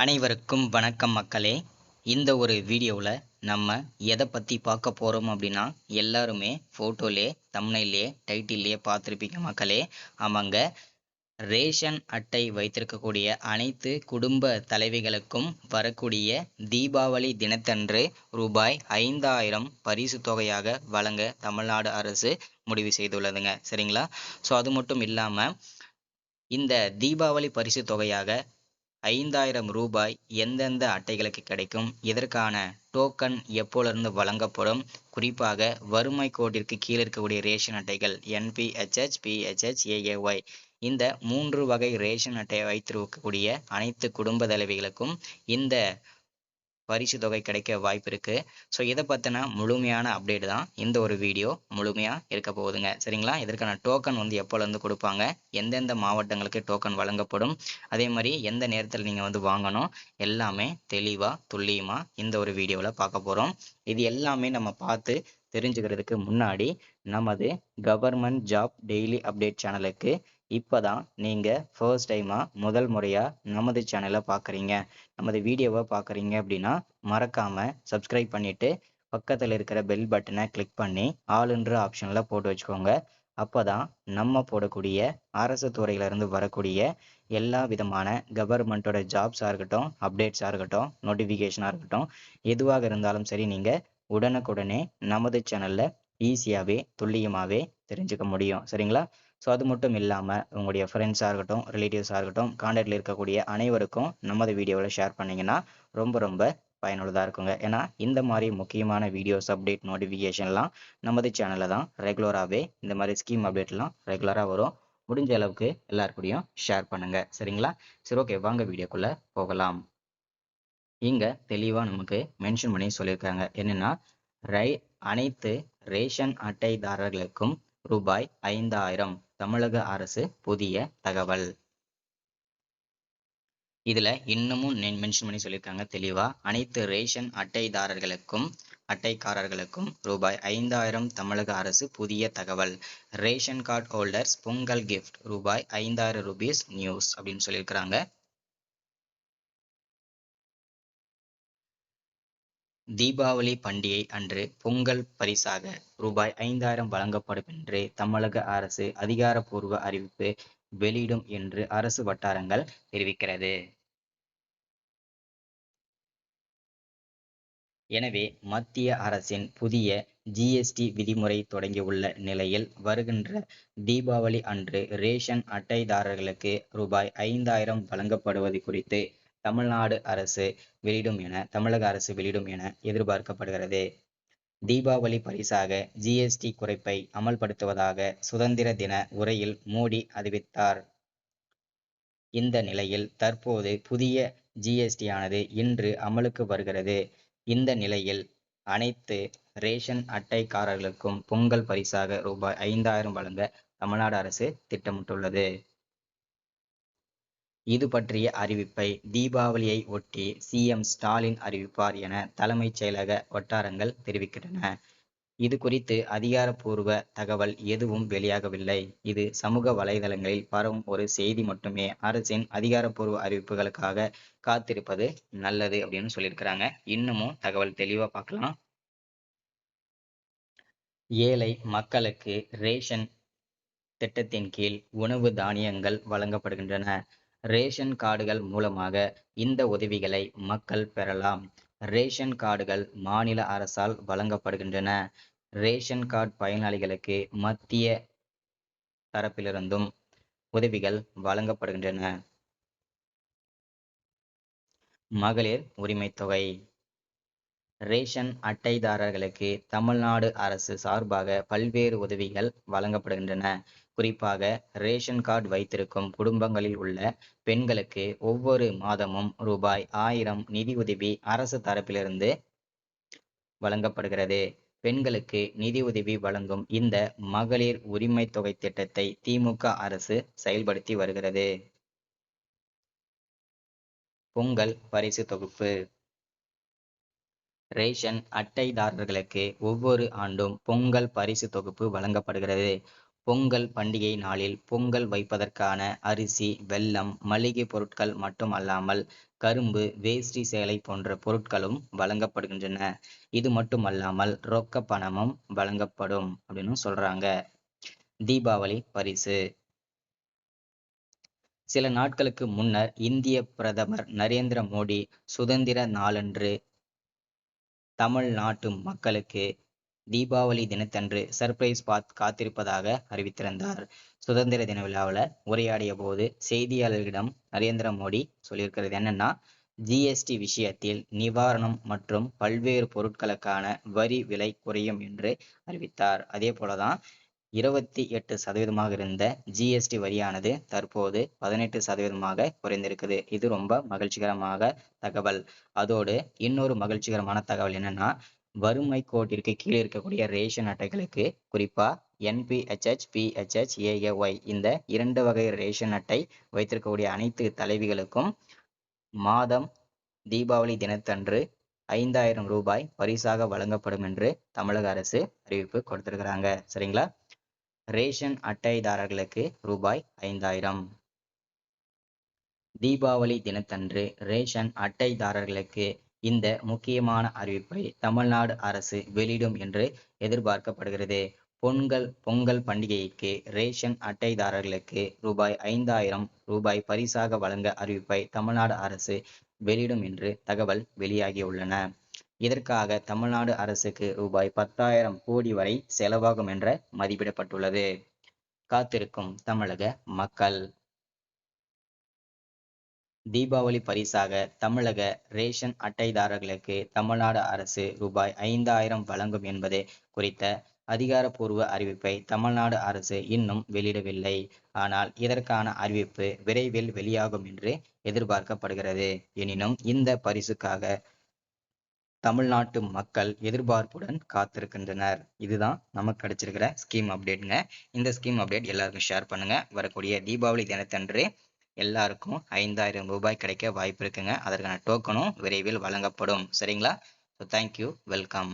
அனைவருக்கும் வணக்கம் மக்களே. இந்த ஒரு வீடியோவில் நம்ம எதை பற்றி பார்க்க போகிறோம் அப்படின்னா, எல்லாருமே ஃபோட்டோலே தம்ப்நெயிலே டைட்டில்லையே பார்த்துருப்பீங்க மக்களே. ஆமாங்க, ரேஷன் அட்டை வைத்திருக்கக்கூடிய அனைத்து குடும்ப தலைவிகளுக்கும் வரக்கூடிய தீபாவளி தினத்தன்று ரூபாய் 5000 பரிசு தொகையாக வழங்க தமிழ்நாடு அரசு முடிவு செய்துள்ளதுங்க. சரிங்களா? ஸோ அது மட்டும் இல்லாமல் இந்த தீபாவளி பரிசு தொகையாக 5000 ரூபாய் எந்தெந்த அட்டைகளுக்கு கிடைக்கும், இதற்கான டோக்கன் எப்போலிருந்து வழங்கப்படும், குறிப்பாக வறுமை கோட்டிற்கு கீழே இருக்கக்கூடிய ரேஷன் அட்டைகள் NPHH, PHH, AAY இந்த 3 வகை ரேஷன் அட்டையை வைத்திருக்கக்கூடிய அனைத்து குடும்ப தலைவிகளுக்கும் இந்த பரிசு தொகை கிடைக்க வாய்ப்பு இருக்கு. ஸோ இதை பற்றின முழுமையான அப்டேட் தான் இந்த ஒரு வீடியோ முழுமையாக இருக்க போகுதுங்க. சரிங்களா? இதற்கான டோக்கன் எப்போலேருந்து கொடுப்பாங்க, எந்தெந்த மாவட்டங்களுக்கு டோக்கன் வழங்கப்படும், அதே மாதிரி எந்த நேரத்தில் நீங்கள் வாங்கணும், எல்லாமே தெளிவாக துல்லியமாக இந்த ஒரு வீடியோவில் பார்க்க போகிறோம். இது எல்லாமே நம்ம பார்த்து தெரிஞ்சுக்கிறதுக்கு முன்னாடி நமது கவர்மெண்ட் ஜாப் டெய்லி அப்டேட் சேனலுக்கு இப்போதான் நீங்கள் ஃபர்ஸ்ட் டைமாக முதல் முறையாக நமது சேனலை பார்க்குறீங்க, நமது வீடியோவை பார்க்குறீங்க அப்படின்னா மறக்காமல் சப்ஸ்கிரைப் பண்ணிவிட்டு பக்கத்தில் இருக்கிற பெல் பட்டனை கிளிக் பண்ணி ஆளுன்ற ஆப்ஷனில் போட்டு வச்சுக்கோங்க. அப்போ தான் நம்ம போடக்கூடிய அரசு துறையிலேருந்து வரக்கூடிய எல்லா விதமான கவர்மெண்ட்டோட ஜாப்ஸாக இருக்கட்டும், அப்டேட்ஸாக இருக்கட்டும், நோட்டிஃபிகேஷனாக இருக்கட்டும், எதுவாக இருந்தாலும் சரி நீங்கள் உடனுக்குடனே நமது சேனலில் ஈஸியாகவே துல்லியமாகவே தெரிஞ்சுக்க முடியும். சரிங்களா? ஸோ அது மட்டும் இல்லாமல் உங்களுடைய ஃப்ரெண்ட்ஸாக இருக்கட்டும், ரிலேட்டிவ்ஸாக இருக்கட்டும், காண்டாக்டில் இருக்கக்கூடிய அனைவருக்கும் நமது வீடியோவில் ஷேர் பண்ணிங்கன்னா ரொம்ப ரொம்ப பயனுள்ளதாக இருக்குங்க. ஏன்னா இந்த மாதிரி முக்கியமான வீடியோஸ், அப்டேட், நோட்டிஃபிகேஷன்லாம் நமது சேனலில் தான் ரெகுலராகவே இந்த மாதிரி ஸ்கீம் அப்டேட்லாம் ரெகுலராக வரும். முடிஞ்ச அளவுக்கு எல்லாருக்கூடையும் ஷேர் பண்ணுங்கள். சரிங்களா? சரி, ஓகே, வாங்க வீடியோக்குள்ளே போகலாம். இங்கே தெளிவாக நமக்கு மென்ஷன் பண்ணி சொல்லியிருக்காங்க. என்னென்னா, அனைத்து ரேஷன் அட்டைதாரர்களுக்கும் ரூபாய் 5000 தமிழக அரசு புதிய தகவல். இதுல இன்னமும் மென்ஷன் பண்ணி சொல்லியிருக்காங்க தெளிவா, அனைத்து ரேஷன் அட்டைக்காரர்களுக்கும் ரூபாய் 5000 தமிழக அரசு புதிய தகவல். Ration card holders Pongal gift ரூபாய் 5000 ரூபீஸ் நியூஸ் அப்படின்னு சொல்லியிருக்கிறாங்க. தீபாவளி பண்டிகை அன்று பொங்கல் பரிசாக ரூபாய் 5000 வழங்கப்படும் என்று தமிழக அரசு அதிகாரப்பூர்வ அறிவிப்பு வெளியிடும் என்று அரசு வட்டாரங்கள் தெரிவிக்கிறது. எனவே மத்திய அரசின் புதிய GST விதிமுறை தொடங்கியுள்ள நிலையில் வருகின்ற தீபாவளி அன்று ரேஷன் அட்டைதாரர்களுக்கு ரூபாய் 5000 வழங்கப்படுவது குறித்து தமிழக அரசு வெளியிடும் என எதிர்பார்க்கப்படுகிறது. தீபாவளி பரிசாக GST குறைப்பை அமல்படுத்துவதாக சுதந்திர தின உரையில் மோடி அறிவித்தார். இந்த நிலையில் தற்போது புதிய GST ஆனது இன்று அமலுக்கு வருகிறது. இந்த நிலையில் அனைத்து ரேஷன் அட்டைக்காரர்களுக்கும் பொங்கல் பரிசாக ரூபாய் 5000 வழங்க தமிழ்நாடு அரசு திட்டமிட்டுள்ளது. இது பற்றிய அறிவிப்பை தீபாவளியை ஒட்டி CM ஸ்டாலின் அறிவிப்பார் என தலைமைச் செயலக வட்டாரங்கள் தெரிவிக்கின்றன. இது குறித்து அதிகாரப்பூர்வ தகவல் எதுவும் வெளியாகவில்லை. இது சமூக வலைதளங்களில் பரவும் ஒரு செய்தி மட்டுமே. அரசின் அதிகாரப்பூர்வ அறிவிப்புகளுக்காக காத்திருப்பது நல்லது அப்படின்னு சொல்லியிருக்கிறாங்க. இன்னமும் தகவல் தெளிவா பார்க்கலாம். ஏழை மக்களுக்கு ரேஷன் திட்டத்தின் கீழ் உணவு தானியங்கள் வழங்கப்படுகின்றன. ரேஷன் கார்டுகள் மூலமாக இந்த உதவிகளை மக்கள் பெறலாம். ரேஷன் கார்டுகள் மாநில அரசால் வழங்கப்படுகின்றன. ரேஷன் கார்டு பயனாளிகளுக்கு மத்திய தரப்பிலிருந்தும் உதவிகள் வழங்கப்படுகின்றன. மகளிர் உரிமை தொகை. ரேஷன் அட்டைதாரர்களுக்கு தமிழ்நாடு அரசு சார்பாக பல்வேறு உதவிகள் வழங்கப்படுகின்றன. குறிப்பாக ரேஷன் கார்டு வைத்திருக்கும் குடும்பங்களில் உள்ள பெண்களுக்கு ஒவ்வொரு மாதமும் ரூபாய் 1000 நிதி உதவி அரசு தரப்பிலிருந்து வழங்கப்படுகிறது. பெண்களுக்கு நிதி உதவி வழங்கும் இந்த மகளிர் உரிமை தொகை திட்டத்தை திமுக அரசு செயல்படுத்தி வருகிறது. பொங்கல் பரிசு தொகுப்பு. ரேஷன் அட்டைதாரர்களுக்கு ஒவ்வொரு ஆண்டும் பொங்கல் பரிசு தொகுப்பு வழங்கப்படுகிறது. பொங்கல் பண்டிகை நாளில் பொங்கல் வைப்பதற்கான அரிசி, வெல்லம், மளிகை பொருட்கள் மட்டும் அல்லாமல் கரும்பு, வேஷ்டி சேலை போன்ற பொருட்களும் வழங்கப்படுகின்றன. இது மட்டுமல்லாமல் ரொக்க பணமும் வழங்கப்படும் அப்படின்னு சொல்றாங்க. தீபாவளி பரிசு. சில நாட்களுக்கு முன்னர் இந்திய பிரதமர் நரேந்திர மோடி சுதந்திர நாளன்று தமிழ்நாட்டு மக்களுக்கு தீபாவளி தினத்தன்று சர்ப்ரைஸ் காத்திருப்பதாக அறிவித்திருந்தார். சுதந்திர தின விழாவில் உரையாடிய போது செய்தியாளர்களிடம் நரேந்திர மோடி சொல்லியிருக்கிறது என்னன்னா, ஜிஎஸ்டி விஷயத்தில் நிவாரணம் மற்றும் பல்வேறு பொருட்களுக்கான வரி விலை குறையும் என்று அறிவித்தார். அதே போலதான் 28% இருந்த ஜிஎஸ்டி வரியானது தற்போது 18% குறைந்திருக்குது. இது ரொம்ப மகிழ்ச்சிகரமாக தகவல். அதோடு இன்னொரு மகிழ்ச்சிகரமான தகவல் என்னன்னா, வறுமை கோட்டிற்கு கீழே இருக்கக்கூடிய ரேஷன் அட்டைகளுக்கு குறிப்பா என்பிஹெச்ஹெச், பிஹெச்ஹெச், ஏஏஒய் இந்த 2 வகை ரேஷன் அட்டை வைத்திருக்கக்கூடிய அனைத்து தலைவிகளுக்கும் மாதம் தீபாவளி தினத்தன்று 5,000 ரூபாய் பரிசாக வழங்கப்படும் என்று தமிழக அரசு அறிவிப்பு கொடுத்திருக்கிறாங்க. சரிங்களா? ரேஷன் அட்டைதாரர்களுக்கு ரூபாய் 5,000. தீபாவளி தினத்தன்று ரேஷன் அட்டைதாரர்களுக்கு இந்த முக்கியமான அறிவிப்பை தமிழ்நாடு அரசு வெளியிடும் என்று எதிர்பார்க்கப்படுகிறது. பொங்கல் பண்டிகைக்கு ரேஷன் அட்டைதாரர்களுக்கு ரூபாய் 5,000 ரூபாய் பரிசாக வழங்க அறிவிப்பை தமிழ்நாடு அரசு வெளியிடும் என்று தகவல் வெளியாகியுள்ளன. இதற்காக தமிழ்நாடு அரசுக்கு ரூபாய் 10,000 கோடி வரை செலவாகும் என்ற மதிப்பிடப்பட்டுள்ளது. காத்திருக்கும் தமிழக மக்கள். தீபாவளி பரிசாக தமிழக ரேஷன் அட்டைதாரர்களுக்கு தமிழ்நாடு அரசு ரூபாய் 5,000 வழங்கும் என்பது குறித்த அதிகாரப்பூர்வ அறிவிப்பை தமிழ்நாடு அரசு இன்னும் வெளியிடவில்லை. ஆனால் இதற்கான அறிவிப்பு விரைவில் வெளியாகும் என்று எதிர்பார்க்கப்படுகிறது. எனினும் இந்த பரிசுக்காக தமிழ்நாட்டு மக்கள் எதிர்பார்ப்புடன் காத்திருக்கின்றனர். இதுதான் நமக்கு கிடைச்சிருக்கிற ஸ்கீம் அப்டேட்டுங்க. இந்த ஸ்கீம் அப்டேட் எல்லாருக்கும் ஷேர் பண்ணுங்க. வரக்கூடிய தீபாவளி தினத்தன்று எல்லாருக்கும் 5,000 ரூபாய் கிடைக்க வாய்ப்பு இருக்குங்க. அதற்கான டோக்கனும் விரைவில் வழங்கப்படும். சரிங்களா? So thank you, welcome.